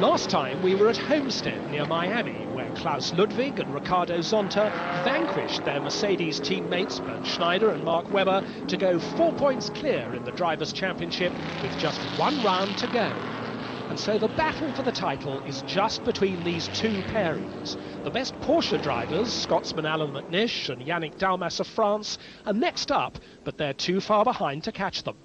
Last time we were at Homestead near Miami, where Klaus, Ludwig and Ricardo Zonta vanquished their Mercedes teammates Bernd Schneider and Mark Webber to go 4 points clear in the Drivers' Championship with just one round to go. And so the battle for the title is just between these two pairings. The best Porsche drivers, Scotsman Alan McNish and Yannick Dalmas of France, are next up, but they're too far behind to catch them.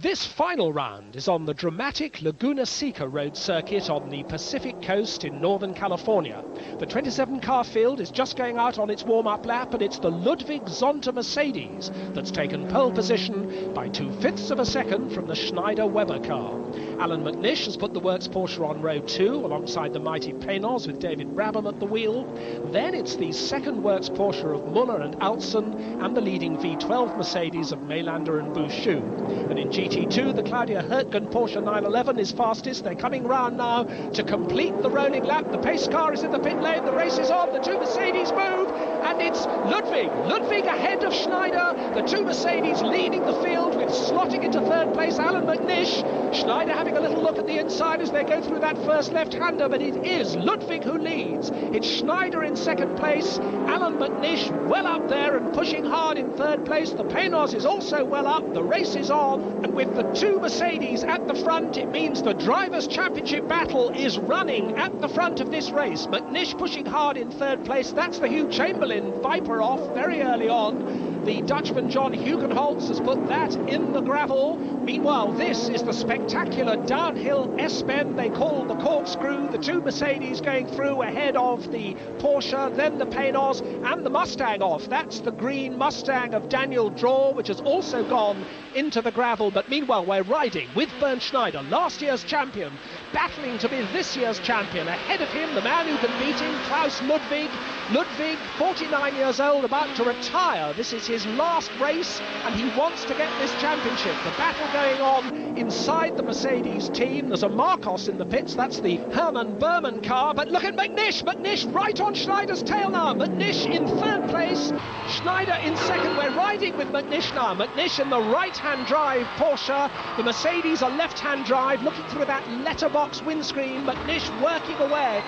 This final round is on the dramatic Laguna Seca road circuit on the Pacific coast in Northern California. The 27-car field is just going out on its warm-up lap, and it's the Ludwig Zonta Mercedes that's taken pole position by 2/5 of a second from the Schneider-Webber car. Alan McNish has put the Works Porsche on row 2 alongside the mighty Penos with David Brabham at the wheel. Then it's the second Works Porsche of Muller and Altzen and the leading V12 Mercedes of Mailander and Bouchou. And in GT2, the Claudia Hurtgen Porsche 911 is fastest. They're coming round now to complete the rolling lap. The pace car is in the pit lane. The race is on. The two Mercedes move. And it's Ludwig. Ludwig ahead of Schneider. The two Mercedes leading the field with slotting into third place Alan McNish. Schneider having a little look at the inside as they go through that first left-hander, but it is Ludwig who leads. It's Schneider in second place. Alan McNish well up there and pushing hard in third place. The Penos is also well up. The race is on. And with the two Mercedes at the front, it means the Drivers' Championship battle is running at the front of this race. McNish pushing hard in third place. That's the Hugh Chamberlain Viper off very early on. The Dutchman John Hugenholtz has put that in the gravel. Meanwhile, this is the spectacular downhill S-bend they call the corkscrew. The two Mercedes going through ahead of the Porsche, then the Penos and the Mustang off. That's the green Mustang of Daniel Draw, which has also gone into the gravel. But meanwhile, we're riding with Bernd Schneider, last year's champion, battling to be this year's champion. Ahead of him, the man who can beat him, Klaus Ludwig. Ludwig, 49 years old, about to retire. This is his last race, and he wants to get this championship. The battle going on inside the Mercedes team. There's a Marcos in the pits. That's the Hermann Berman car. But look at McNish. McNish right on Schneider's tail now. McNish in third place. Schneider in second. We're riding with McNish now. McNish in the right-hand drive Porsche. The Mercedes are left-hand drive, looking through that letterbox windscreen. McNish working away.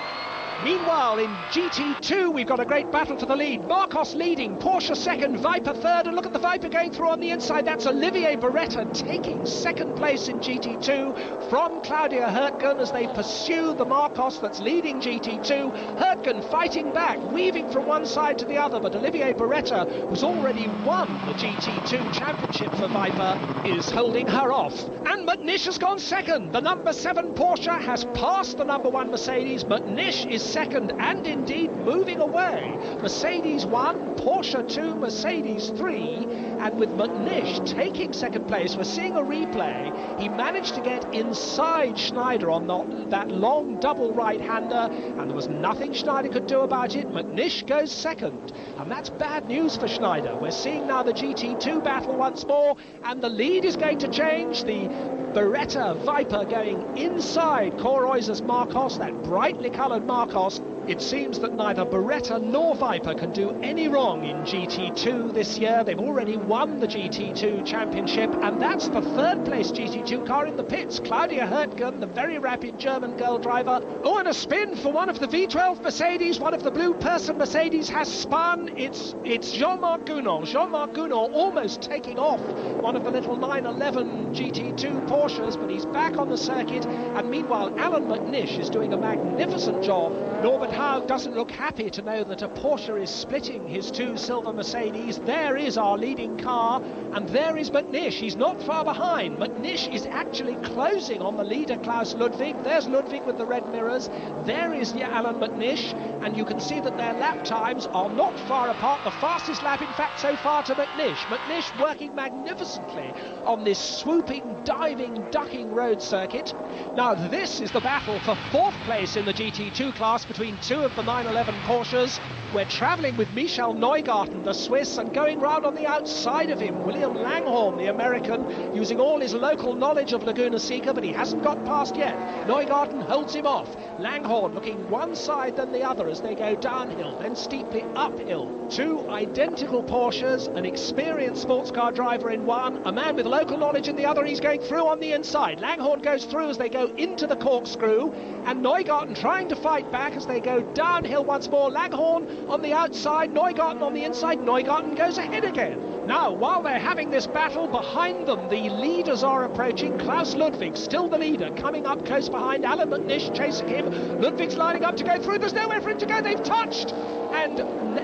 Meanwhile, in GT2, we've got a great battle for the lead. Marcos leading, Porsche second, Viper third, and look at the Viper going through on the inside. That's Olivier Beretta taking second place in GT2 from Claudia Hurtgen as they pursue the Marcos that's leading GT2. Hurtgen fighting back, weaving from one side to the other, but Olivier Beretta, who's already won the GT2 championship for Viper, is holding her off. And McNish has gone second. The number 7 Porsche has passed the number 1 Mercedes. McNish is second and indeed moving away. Mercedes 1, Porsche 2, Mercedes 3, and with McNish taking second place, we're seeing a replay. He managed to get inside Schneider on that long double right-hander, and there was nothing Schneider could do about it. McNish goes second, and that's bad news for Schneider. We're seeing now the GT2 battle once more, and the lead is going to change. The Beretta Viper going inside Coroyz's Marcos, that brightly coloured Marcos. It seems that neither Beretta nor Viper can do any wrong in GT2 this year. They've already won the GT2 championship, and that's the third place GT2 car in the pits. Claudia Hurtgen, the very rapid German girl driver. Oh, and a spin for one of the V12 Mercedes. One of the blue person Mercedes has spun. It's Jean-Marc Gounon. Jean-Marc Gounon almost taking off one of the little 911 GT2 Porsches, but he's back on the circuit. And meanwhile, Alan McNish is doing a magnificent job. Norbert Haug doesn't look happy to know that a Porsche is splitting his two silver Mercedes. There is our leading car, and there is McNish. He's not far behind. McNish is actually closing on the leader, Klaus Ludwig. There's Ludwig with the red mirrors. There is Alan McNish, and you can see that their lap times are not far apart. The fastest lap, in fact, so far to McNish. McNish working magnificently on this swooping, diving, ducking road circuit. Now, this is the battle for fourth place in the GT2 class between two of the 911 Porsches. We're travelling with Michel Neugarten, the Swiss, and going round on the outside. outside of him, William Langhorne, the American, using all his local knowledge of Laguna Seca, but he hasn't got past yet. Neugarten holds him off. Langhorne looking one side than the other as they go downhill, then steeply uphill. Two identical Porsches, an experienced sports car driver in one, a man with local knowledge in the other. He's going through on the inside. Langhorne goes through as they go into the corkscrew, and Neugarten trying to fight back as they go downhill once more. Langhorne on the outside, Neugarten on the inside. Neugarten goes ahead again. Now, while they're having this battle, behind them the leaders are approaching. Klaus Ludwig, still the leader, coming up close behind. Alan McNish chasing him. Ludwig's lining up to go through. There's nowhere for him to go. They've touched. And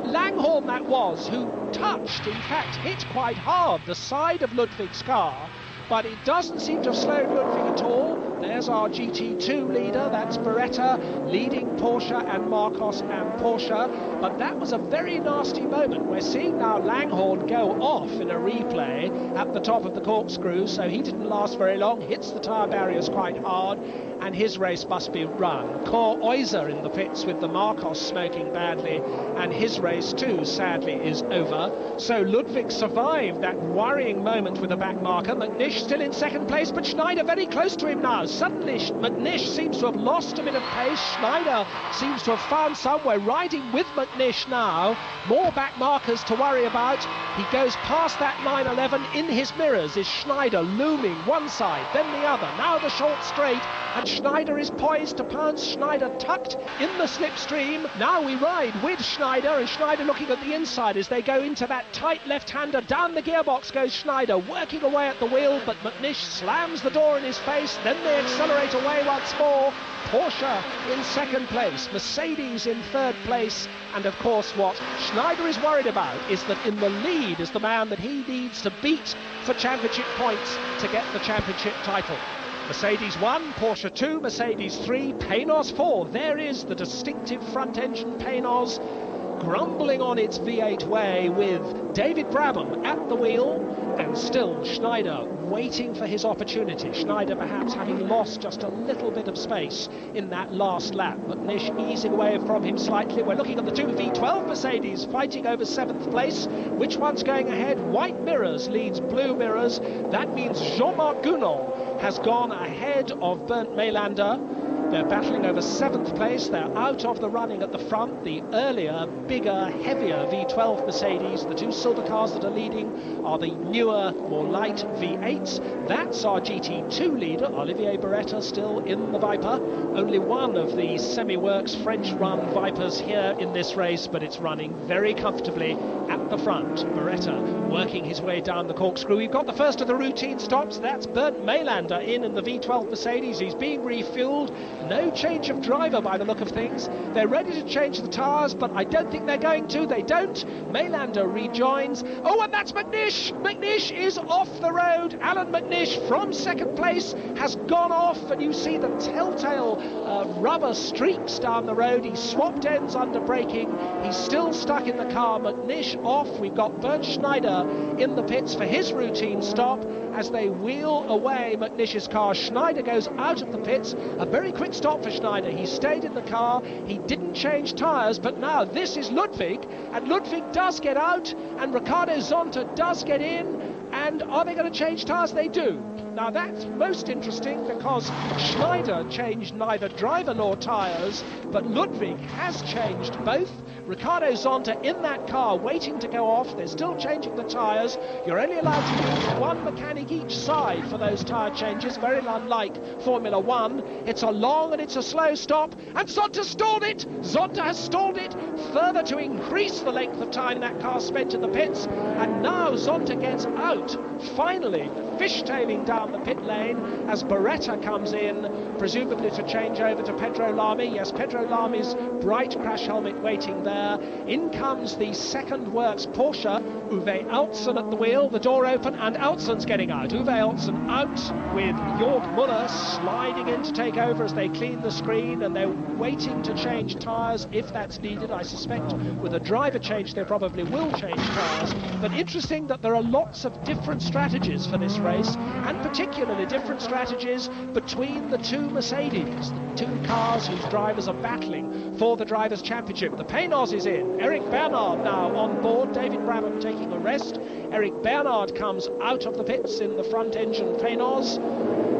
Langhorne that was, who touched, in fact, hit quite hard the side of Ludwig's car. But it doesn't seem to have slowed Ludwig at all. There's our GT2 leader, that's Beretta, leading Porsche and Marcos and Porsche. But that was a very nasty moment. We're seeing now Langhorne go off in a replay at the top of the corkscrew, so he didn't last very long, hits the tyre barriers quite hard, and his race must be run. Cor Euser in the pits with the Marcos smoking badly, and his race too, sadly, is over. So Ludwig survived that worrying moment with a back marker. McNish still in second place, but Schneider very close to him now. Suddenly McNish seems to have lost a bit of pace. Schneider seems to have found somewhere, riding with McNish now. More back markers to worry about. He goes past that 911. In his mirrors is Schneider looming one side, then the other. Now the short straight, and Schneider is poised to pounce. Schneider tucked in the slipstream. Now we ride with Schneider, and Schneider looking at the inside as they go into that tight left-hander. Down the gearbox goes Schneider, working away at the wheel, but McNish slams the door in his face. Then they accelerate away once more. Porsche in second place, Mercedes in third place, and of course what Schneider is worried about is that in the lead is the man that he needs to beat for championship points to get the championship title. Mercedes 1, Porsche 2, Mercedes 3, Panoz 4. There is the distinctive front engine Panoz, grumbling on its V8 way with David Brabham at the wheel, and still Schneider waiting for his opportunity. Schneider perhaps having lost just a little bit of space in that last lap. McNish easing away from him slightly. We're looking at the two V12 Mercedes fighting over 7th place. Which one's going ahead? White mirrors leads blue mirrors. That means Jean-Marc Gounon has gone ahead of Bernd Mailander. They're battling over 7th place. They're out of the running at the front. The earlier, bigger, heavier V12 Mercedes, the two silver cars that are leading, are the newer, more light V8s. That's our GT2 leader, Olivier Beretta, still in the Viper. Only one of the semi-works French-run Vipers here in this race, but it's running very comfortably at the front. Beretta working his way down the corkscrew. We've got the first of the routine stops. That's Bernd Mailander in the V12 Mercedes. He's being refueled. No change of driver by the look of things. They're ready to change the tyres, but I don't think they're going to. They don't. Mailander rejoins. Oh, and that's McNish. McNish is off the road. Alan McNish from second place has gone off, and you see the telltale rubber streaks down the road. He swapped ends under braking. He's still stuck in the car. McNish off. We've got Bernd Schneider in the pits for his routine stop as they wheel away McNish's car. Schneider goes out of the pits. A very quick stop for Schneider. He stayed in the car. He didn't change tyres, but now this is Ludwig, and Ludwig does get out, and Ricardo Zonta does get in. And are they going to change tyres? They do. Now that's most interesting because Schneider changed neither driver nor tyres, but Ludwig has changed both. Ricardo Zonta in that car waiting to go off. They're still changing the tyres. You're only allowed to use one mechanic each side for those tyre changes, very unlike Formula 1. It's a long and it's a slow stop, and Zonta stalled it. Zonta has stalled it further to increase the length of time that car spent in the pits, and now Zonta gets out, finally fishtailing down the pit lane as Beretta comes in, presumably to change over to Pedro Lamy. Yes, Pedro Lamy's bright crash helmet waiting there. In comes the second works Porsche, Uwe Altsen at the wheel, the door open, and Altsen's getting out. Uwe Altsen out with Jörg Muller sliding in to take over as they clean the screen, and they're waiting to change tyres if that's needed. I suspect with a driver change they probably will change tyres. But interesting that there are lots of different strategies for this race. race, and particularly different strategies between the two Mercedes, the two cars whose drivers are battling for the Drivers' Championship. The Paynos is in. Eric Bernard now on board. David Brabham taking a rest. Eric Bernard comes out of the pits in the front engine Paynos.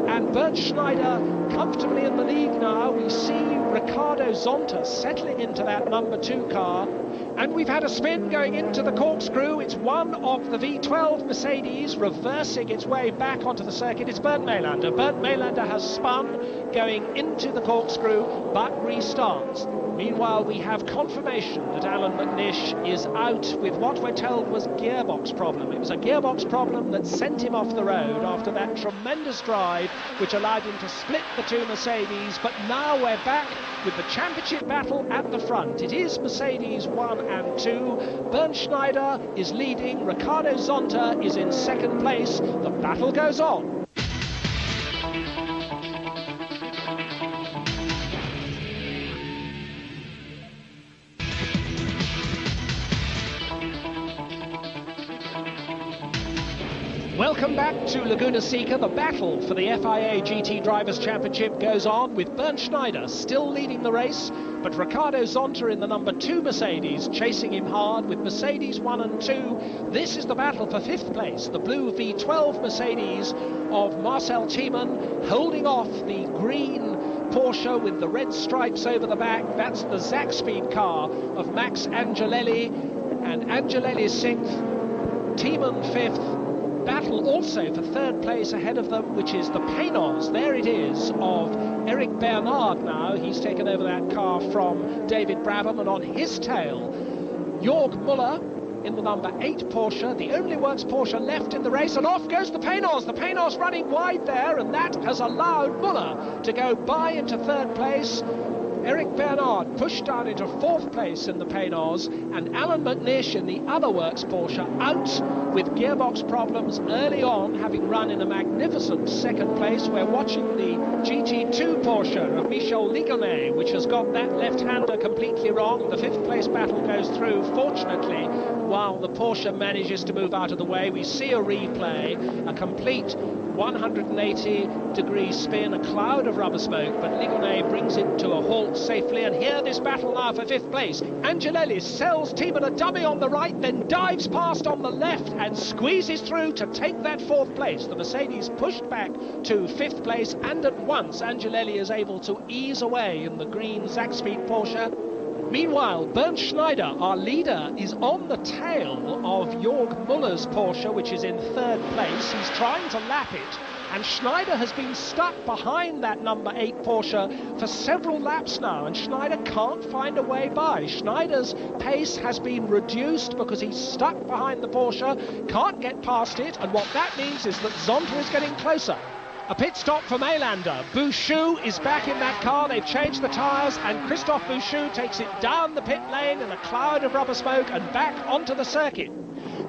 And Bernd Schneider comfortably in the lead now. We see Ricardo Zonta settling into that number 2 car. And we've had a spin going into the corkscrew. It's one of the V12 Mercedes reversing its way back onto the circuit. It's Bernd Maylander. Bernd Maylander has spun going into the corkscrew, but restarts. Meanwhile, we have confirmation that Alan McNish is out with what we're told was gearbox problem. It was a gearbox problem that sent him off the road after that tremendous drive, which allowed him to split the two Mercedes. But now we're back with the championship battle at the front. It is Mercedes 1 and 2. Bernd Schneider is leading. Ricardo Zonta is in second place. The battle goes on. Welcome back to Laguna Seca. The battle for the FIA GT Drivers' Championship goes on with Bernd Schneider still leading the race, but Ricardo Zonta in the number 2 Mercedes chasing him hard with Mercedes 1 and 2. This is the battle for 5th place. The blue V12 Mercedes of Marcel Thiemann holding off the green Porsche with the red stripes over the back. That's the Zakspeed car of Max Angelelli, and Angelelli's 6th, Thiemann 5th. Battle also for 3rd place ahead of them, which is the Paynos. There it is, of Eric Bernard now. He's taken over that car from David Brabham, and on his tail, Jörg Müller in the number 8 Porsche, the only works Porsche left in the race, and off goes the Paynos. The Paynos running wide there, and that has allowed Müller to go by into 3rd place. Eric Bernard pushed down into 4th place in the Paynos, and Alan McNish in the other works Porsche out with gearbox problems early on, having run in a magnificent 2nd place. We're watching the GT2 Porsche of Michel Ligonnès, which has got that left-hander completely wrong. The 5th place battle goes through, fortunately, while the Porsche manages to move out of the way. We see a replay, a complete 180-degree spin, a cloud of rubber smoke, but Ligonnès brings it to a halt safely. And here this battle now for 5th place. Angelelli sells Thiemann a dummy on the right, then dives past on the left and squeezes through to take that 4th place. The Mercedes pushed back to 5th place, and at once Angelelli is able to ease away in the green Zakspeed Porsche. Meanwhile, Bernd Schneider, our leader, is on the tail of Jörg Müller's Porsche, which is in 3rd place. He's trying to lap it, and Schneider has been stuck behind that number 8 Porsche for several laps now, and Schneider can't find a way by. Schneider's pace has been reduced because he's stuck behind the Porsche, can't get past it, and what that means is that Zonta is getting closer. A pit stop for Maylander. Bouchou is back in that car. They've changed the tyres, and Christophe Bouchou takes it down the pit lane in a cloud of rubber smoke and back onto the circuit.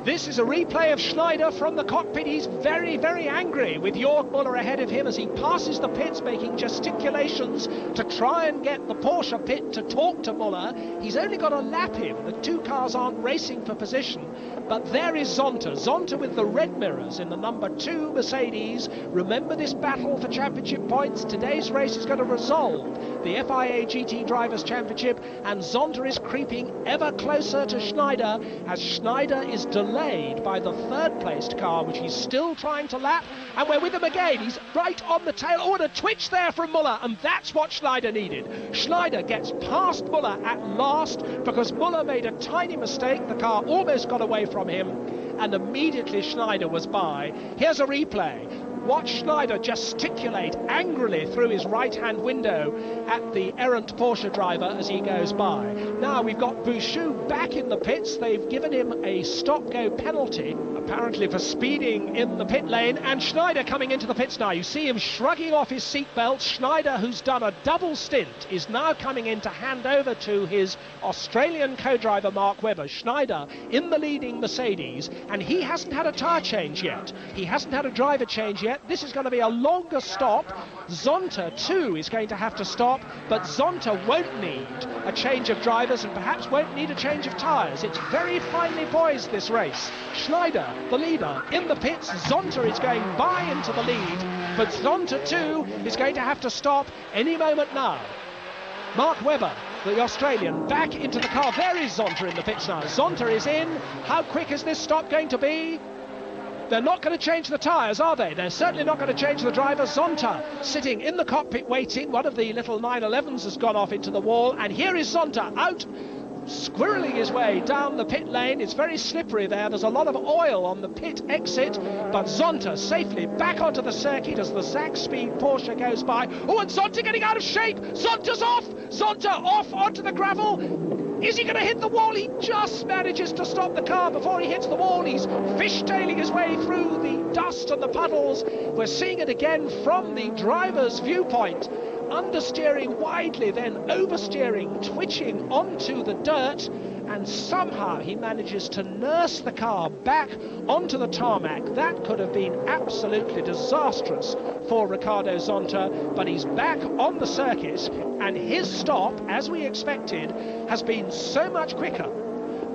This is a replay of Schneider from the cockpit. He's very, very angry with Jörg Müller ahead of him as he passes the pits, making gesticulations to try and get the Porsche pit to talk to Müller. He's only got to lap him. The two cars aren't racing for position. But there is Zonta. Zonta with the red mirrors in the number 2 Mercedes. Remember this battle for championship points. Today's race is going to resolve the FIA GT Drivers' Championship, and Zonta is creeping ever closer to Schneider as Schneider is delayed by the 3rd placed car, which he's still trying to lap, and we're with him again. He's right on the tail. Oh, and a twitch there from Müller, and that's what Schneider needed. Schneider gets past Müller at last because Müller made a tiny mistake. The car almost got away from him, and immediately Schneider was by. Here's a replay. Watch Schneider gesticulate angrily through his right-hand window at the errant Porsche driver as he goes by. Now we've got Bouchou back in the pits. They've given him a stop-go penalty, apparently for speeding in the pit lane, and Schneider coming into the pits now. You see him shrugging off his seatbelt. Schneider, who's done a double stint, is now coming in to hand over to his Australian co-driver Mark Webber. Schneider in the leading Mercedes, and he hasn't had a tyre change yet. He hasn't had a driver change yet. yet. This is going to be a longer stop. Zonta too is going to have to stop, but Zonta won't need a change of drivers and perhaps won't need a change of tyres. It's very finely poised, this race. Schneider, the leader, in the pits. Zonta is going by into the lead, but Zonta too is going to have to stop any moment now. Mark Webber, the Australian, back into the car. There is Zonta in the pits now. Zonta is in. How quick is this stop going to be? They're not going to change the tyres, are they? They're certainly not going to change the driver. Zonta sitting in the cockpit waiting. One of the little 911s has gone off into the wall, and here is Zonta out, squirreling his way down the pit lane. It's very slippery there. There's a lot of oil on the pit exit, but Zonta safely back onto the circuit as the Zach Speed Porsche goes by. Oh, and Zonta getting out of shape. Zonta's off. Zonta off onto the gravel. Is he going to hit the wall? He just manages to stop the car before he hits the wall. He's fishtailing his way through the dust and the puddles. We're seeing it again from the driver's viewpoint. Understeering widely, then oversteering, twitching onto the dirt, and somehow he manages to nurse the car back onto the tarmac. That could have been absolutely disastrous for Ricardo Zonta, but he's back on the circuit, and his stop, as we expected, has been so much quicker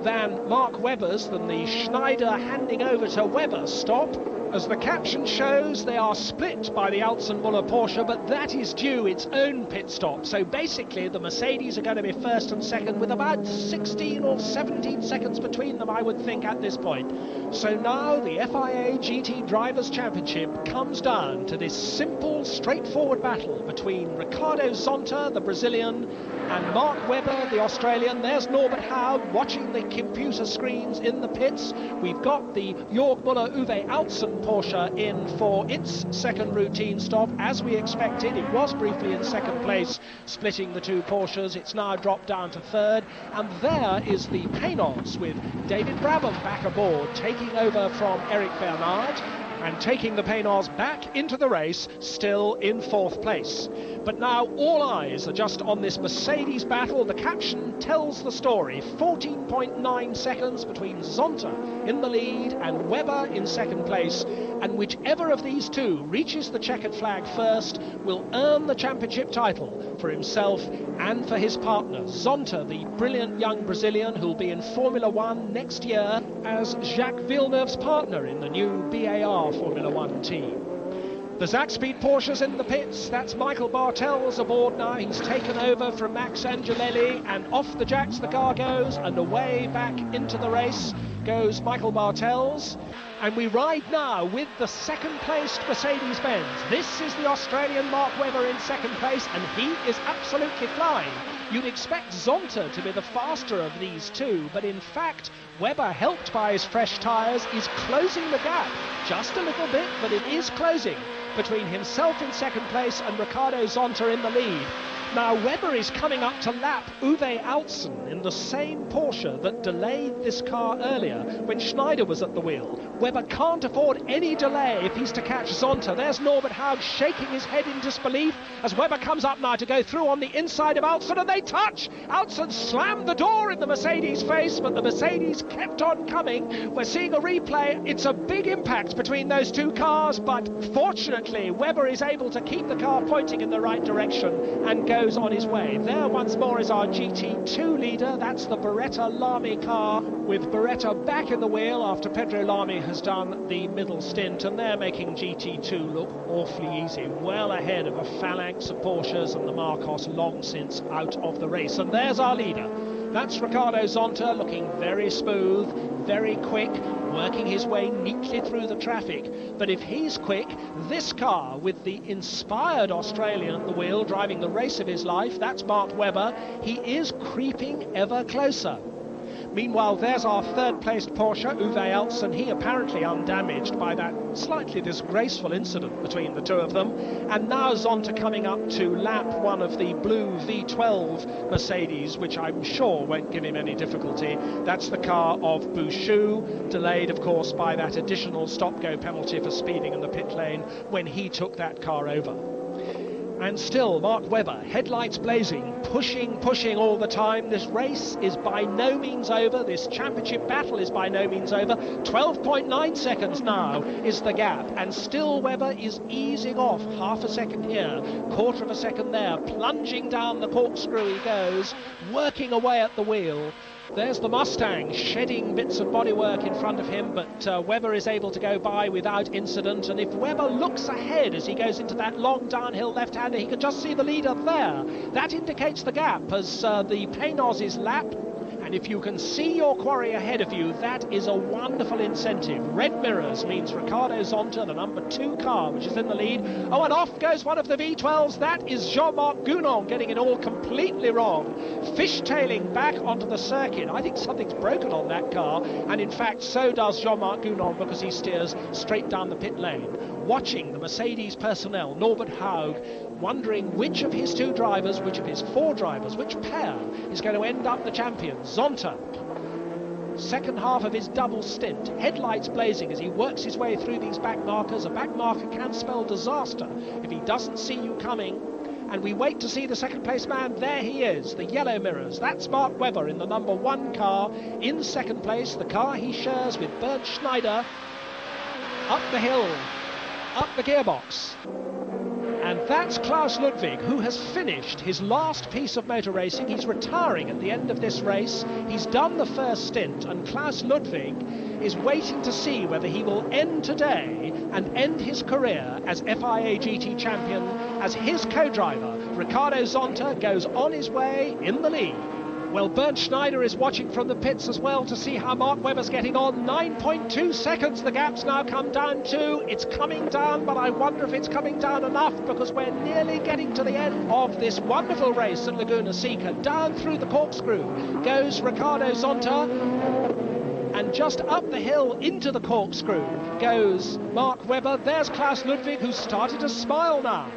than Mark Webber's, than the Schneider handing over to Webber stop. As the caption shows, they are split by the Altzen-Muller Porsche, but that is due its own pit stop. So basically the Mercedes are going to be first and second with about 16 or 17 seconds between them, I would think, at this point. So now the FIA GT Drivers' Championship comes down to this simple, straightforward battle between Ricardo Zonta, the Brazilian, and Mark Webber, the Australian. There's Norbert Howard watching the computer screens in the pits. We've got the Jörg Müller-Uwe Altzen Porsche in for its second routine stop. As we expected, it was briefly in second place, splitting the two Porsches. It's now dropped down to third, and there is the Paynos with David Brabham back aboard, taking over from Eric Bernard and taking the Paynos back into the race, still in fourth place. But now all eyes are just on this Mercedes battle. The caption tells the story. 14.9 seconds between Zonta in the lead and Webber in second place, and whichever of these two reaches the checkered flag first will earn the championship title for himself and for his partner. Zonta, the brilliant young Brazilian who'll be in Formula One next year as Jacques Villeneuve's partner in the new BAR Formula One team. The Zach Speed Porsches in the pits. That's Michael Bartels aboard now. He's taken over from Max Angelelli, and off the jacks the car goes, and away back into the race goes Michael Bartels. And we ride now with the second-placed Mercedes-Benz. This is the Australian Mark Webber in second place, and he is absolutely flying. You'd expect Zonta to be the faster of these two, but in fact, Webber, helped by his fresh tyres, is closing the gap. Just a little bit, but it is closing between himself in second place and Ricardo Zonta in the lead. Now Webber is coming up to lap Uwe Altzen in the same Porsche that delayed this car earlier when Schneider was at the wheel. Webber can't afford any delay if he's to catch Zonta. There's Norbert Haug shaking his head in disbelief as Webber comes up now to go through on the inside of Altzen, and they touch! Altzen slammed the door in the Mercedes face, but the Mercedes kept on coming. We're seeing a replay. It's a big impact between those two cars, but fortunately Webber is able to keep the car pointing in the right direction and goes on his way. There once more is our GT2 leader. That's the Beretta Lamy car, with Beretta back in the wheel after Pedro Lamy has done the middle stint, and they're making GT2 look awfully easy, well ahead of a phalanx of Porsches and the Marcos long since out of the race. And there's our leader. That's Ricardo Zonta, looking very smooth, very quick, working his way neatly through the traffic. But if he's quick, this car with the inspired Australian at the wheel driving the race of his life, that's Mark Webber, he is creeping ever closer. Meanwhile, there's our third-placed Porsche, Uwe Altzen, he apparently undamaged by that slightly disgraceful incident between the two of them. And now Zonta coming up to lap one of the blue V12 Mercedes, which I'm sure won't give him any difficulty. That's the car of Bouchou, delayed, of course, by that additional stop-go penalty for speeding in the pit lane when he took that car over. And still, Mark Webber, headlights blazing, pushing all the time. This race is by no means over. This championship battle is by no means over. 12.9 seconds now is the gap. And still Webber is easing off half a second here, quarter of a second there. Plunging down the corkscrew he goes, working away at the wheel. There's the Mustang shedding bits of bodywork in front of him, but Webber is able to go by without incident. And if Webber looks ahead as he goes into that long downhill left-hander, he can just see the leader there. That indicates the gap as the Paynos is lapped. And if you can see your quarry ahead of you, that is a wonderful incentive. Red mirrors means Ricardo Zonta, the number 2 car, which is in the lead. Oh, and off goes one of the V12s. That is Jean-Marc Gounon getting it all completely wrong. Fishtailing back onto the circuit. I think something's broken on that car. And in fact, so does Jean-Marc Gounon, because he steers straight down the pit lane. Watching the Mercedes personnel, Norbert Haug, wondering which of his 2 drivers, which of his 4 drivers, which pair is going to end up the champion. Zonta, second half of his double stint, headlights blazing as he works his way through these back markers. A back marker can spell disaster if he doesn't see you coming. And we wait to see the second place man. There he is, the yellow mirrors. That's Mark Webber in the number 1 car in second place, the car he shares with Bernd Schneider. Up the hill, up the gearbox. And that's Klaus Ludwig, who has finished his last piece of motor racing. He's retiring at the end of this race. He's done the first stint, and Klaus Ludwig is waiting to see whether he will end today and end his career as FIA GT champion, as his co-driver, Ricardo Zonta, goes on his way in the lead. Well, Bernd Schneider is watching from the pits as well to see how Mark Webber's getting on. 9.2 seconds the gap's now come down to. It's coming down, but I wonder if it's coming down enough, because we're nearly getting to the end of this wonderful race at Laguna Seca. Down through the corkscrew goes Ricardo Zonta, and just up the hill into the corkscrew goes Mark Webber. There's Klaus Ludwig, who's started to smile now.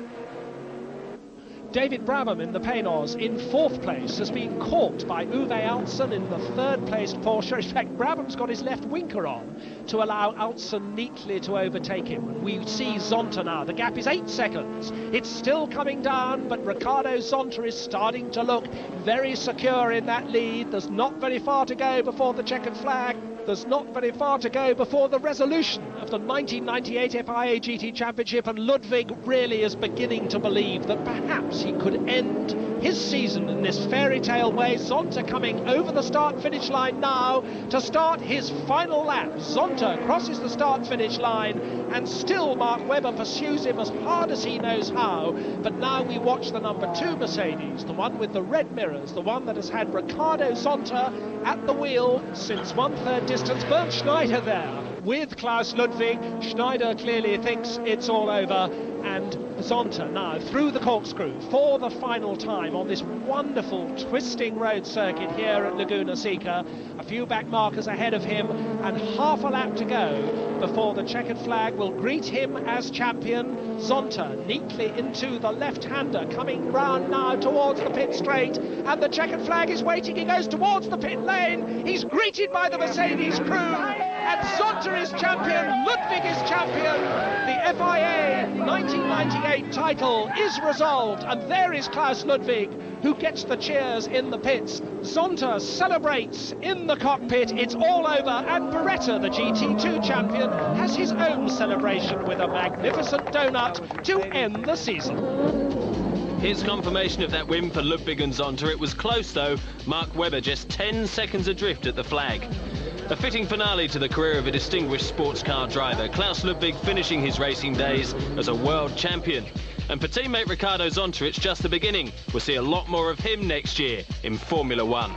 David Brabham in the Paynos in 4th place has been caught by Uwe Altsen in the 3rd placed Porsche. In fact, Brabham's got his left winker on to allow Altsen neatly to overtake him. We see Zonta now. The gap is 8 seconds. It's still coming down, but Ricardo Zonta is starting to look very secure in that lead. There's not very far to go before the checkered flag. There's not very far to go before the resolution of the 1998 FIA GT Championship, and Ludwig really is beginning to believe that perhaps he could end his season in this fairy tale way. Zonta coming over the start-finish line now to start his final lap. Zonta crosses the start-finish line, and still Mark Webber pursues him as hard as he knows how. But now we watch the number 2 Mercedes, the one with the red mirrors, the one that has had Ricardo Zonta at the wheel since 1/3 distance. Bernd Schneider there with Klaus Ludwig. Schneider clearly thinks it's all over, and Zonta now through the corkscrew for the final time on this wonderful twisting road circuit here at Laguna Seca. A few back markers ahead of him, and half a lap to go before the checkered flag will greet him as champion. Zonta neatly into the left-hander, coming round now towards the pit straight, and the checkered flag is waiting. He goes towards the pit lane. He's greeted by the Mercedes crew, and Zonta is champion. Ludwig is champion. The FIA 1998 title is resolved, and there is Klaus Ludwig, who gets the cheers in the pits. Zonta celebrates in the cockpit. It's all over, and Beretta, the GT2 champion, has his own celebration with a magnificent donut to end the season. Here's confirmation of that win for Ludwig and Zonta. It was close though. Mark Webber just 10 seconds adrift at the flag. A fitting finale to the career of a distinguished sports car driver. Klaus Ludwig finishing his racing days as a world champion. And for teammate Ricardo Zonta, it's just the beginning. We'll see a lot more of him next year in Formula One.